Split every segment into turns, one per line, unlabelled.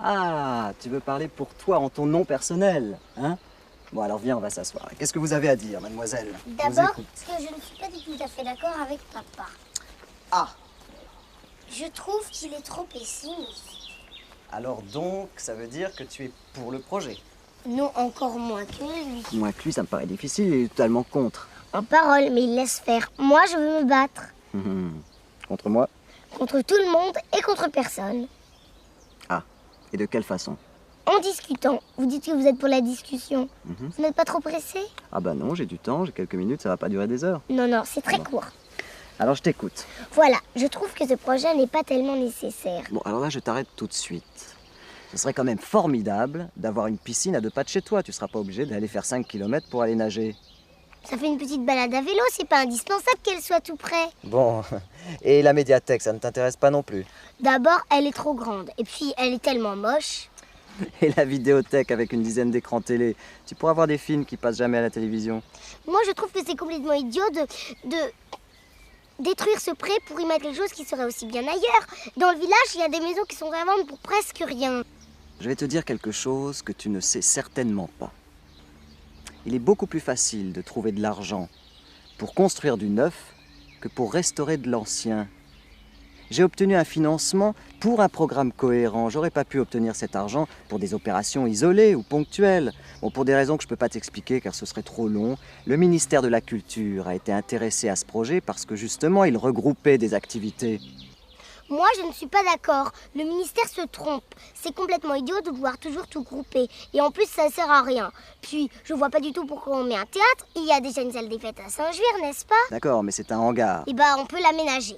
Ah, tu veux parler pour toi en ton nom personnel, hein? Bon, alors viens, on va s'asseoir. Qu'est-ce que vous avez à dire, mademoiselle?
D'abord, que je ne suis pas du tout à fait d'accord avec papa.
Ah,
Je trouve qu'il est trop pessimiste.
alors donc, ça veut dire que tu es pour le projet?
Non, encore moins que lui.
Moi, que lui, ça me paraît difficile, il est totalement contre.
En parole, mais il laisse faire. Moi, je veux me battre.
Contre moi?
Contre tout le monde et contre personne.
Ah, et de quelle façon?
En discutant. Vous dites que vous êtes pour la discussion. Vous n'êtes pas trop pressé?
Ah bah non, j'ai du temps, j'ai quelques minutes, ça va pas durer des heures.
Non, non, c'est très
Bon.
court.
Alors je t'écoute.
Voilà, je trouve que ce projet n'est pas tellement nécessaire.
Bon, alors là, je t'arrête tout de suite. Ce serait quand même formidable d'avoir une piscine à 2 pas de chez toi. Tu seras pas obligé d'aller faire 5 km pour aller nager.
Ça fait une petite balade à vélo, c'est pas indispensable qu'elle soit tout près.
Bon, et la médiathèque, ça ne t'intéresse pas non plus?
D'abord, elle est trop grande. Et puis, elle est tellement moche.
Et la vidéothèque avec une dizaine d'écrans télé? Tu pourras voir des films qui passent jamais à la télévision.
Moi, je trouve que c'est complètement idiot de détruire ce pré pour y mettre quelque chose qui serait aussi bien ailleurs. Dans le village, il y a des maisons qui sont à vendre pour presque rien.
Je vais te dire quelque chose que tu ne sais certainement pas. Il est beaucoup plus facile de trouver de l'argent pour construire du neuf que pour restaurer de l'ancien. J'ai obtenu un financement pour un programme cohérent. J'aurais pas pu obtenir cet argent pour des opérations isolées ou ponctuelles. Bon, pour des raisons que je peux pas t'expliquer car ce serait trop long, le ministère de la Culture a été intéressé à ce projet parce que justement, il regroupait des activités.
Moi, je ne suis pas d'accord. Le ministère se trompe. C'est complètement idiot de vouloir toujours tout grouper. Et en plus, ça ne sert à rien. Puis, je vois pas du tout pourquoi on met un théâtre. Il y a déjà une salle des fêtes à Saint-Juir, n'est-ce pas?
D'accord, mais c'est un hangar.
Et bah, on peut l'aménager.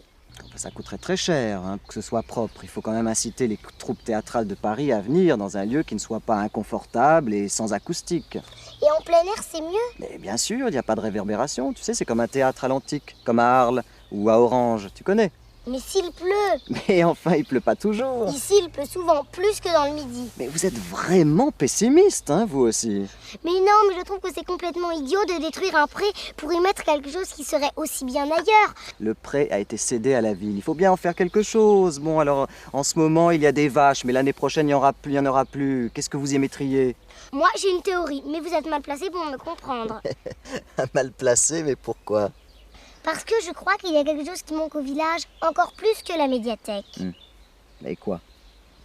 Ça coûterait très cher hein, pour que ce soit propre. Il faut quand même inciter les troupes théâtrales de Paris à venir dans un lieu qui ne soit pas inconfortable et sans acoustique.
Et en plein air, c'est mieux?
Mais bien sûr, il n'y a pas de réverbération. Tu sais, c'est comme un théâtre à l'antique, comme à Arles ou à Orange. Tu connais?
Mais s'il pleut?
Mais enfin, il pleut pas toujours.
Ici, il pleut souvent, plus que dans le midi.
Mais vous êtes vraiment pessimiste, hein, vous aussi.
Mais non, mais je trouve que c'est complètement idiot de détruire un pré pour y mettre quelque chose qui serait aussi bien ailleurs.
Le pré a été cédé à la ville. Il faut bien en faire quelque chose. Bon, alors, en ce moment, il y a des vaches, mais l'année prochaine, il n'y en aura plus. Qu'est-ce que vous y mettriez?
Moi, j'ai une théorie, mais vous êtes mal placé pour me comprendre.
Mal placé, mais pourquoi?
Parce que je crois qu'il y a quelque chose qui manque au village, encore plus que la médiathèque.
Mais quoi?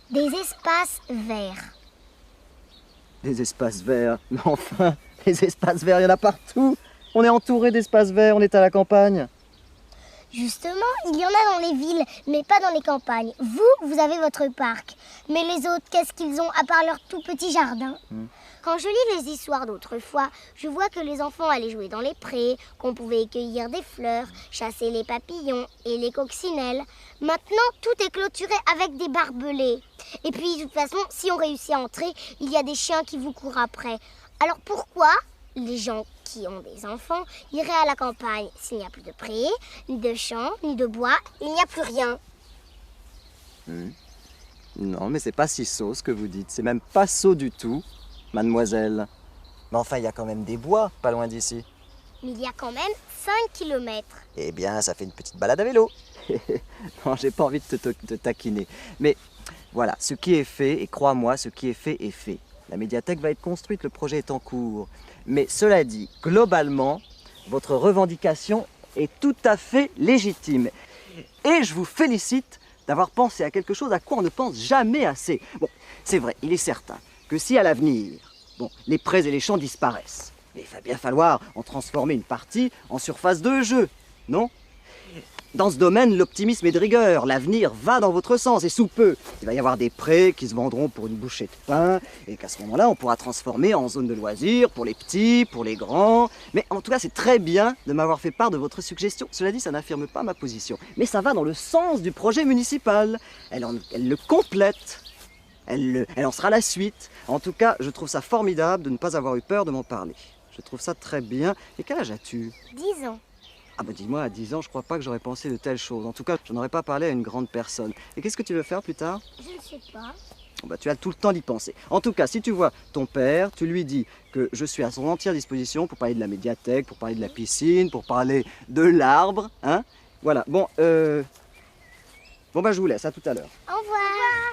Des espaces verts.
Des espaces verts? Mais enfin, les espaces verts, il y en a partout. On est entouré d'espaces verts, on est à la campagne.
Justement, il y en a dans les villes, mais pas dans les campagnes. Vous avez votre parc. Mais les autres, qu'est-ce qu'ils ont à part leur tout petit jardin? Quand je lis les histoires d'autrefois, je vois que les enfants allaient jouer dans les prés, qu'on pouvait cueillir des fleurs, chasser les papillons et les coccinelles. Maintenant, tout est clôturé avec des barbelés. Et puis, de toute façon, si on réussit à entrer, il y a des chiens qui vous courent après. Alors pourquoi les gens qui ont des enfants iraient à la campagne s'il n'y a plus de prés, ni de champs, ni de bois, il n'y a plus rien?
Non, mais c'est pas si sot ce que vous dites. C'est même pas sot du tout, mademoiselle. Mais enfin, il y a quand même des bois, pas loin d'ici.
Mais il y a quand même 5 kilomètres.
Eh bien, ça fait une petite balade à vélo. Non, j'ai pas envie de te taquiner. Mais voilà, ce qui est fait, et crois-moi, ce qui est fait est fait. La médiathèque va être construite, le projet est en cours. Mais cela dit, globalement, votre revendication est tout à fait légitime. Et je vous félicite d'avoir pensé à quelque chose à quoi on ne pense jamais assez. Bon, c'est vrai, il est certain que si à l'avenir, les prés et les champs disparaissent, il va bien falloir en transformer une partie en surface de jeu, non? Dans ce domaine, l'optimisme est de rigueur. L'avenir va dans votre sens et sous peu, il va y avoir des prés qui se vendront pour une bouchée de pain et qu'à ce moment-là, on pourra transformer en zone de loisirs pour les petits, pour les grands. Mais en tout cas, c'est très bien de m'avoir fait part de votre suggestion. Cela dit, ça n'affirme pas ma position. Mais ça va dans le sens du projet municipal. Elle le complète. Elle en sera la suite. En tout cas, je trouve ça formidable de ne pas avoir eu peur de m'en parler. Je trouve ça très bien. Et quel âge as-tu?
10 ans.
Ah bah dis-moi, à 10 ans, je crois pas que j'aurais pensé de telles choses. En tout cas, je n'aurais pas parlé à une grande personne. Et qu'est-ce que tu veux faire plus tard?
Je ne sais pas.
Bah, tu as tout le temps d'y penser. En tout cas, si tu vois ton père, tu lui dis que je suis à son entière disposition pour parler de la médiathèque, pour parler de la piscine, pour parler de l'arbre, hein. Voilà, bon, bah je vous laisse, à tout à l'heure.
Au revoir.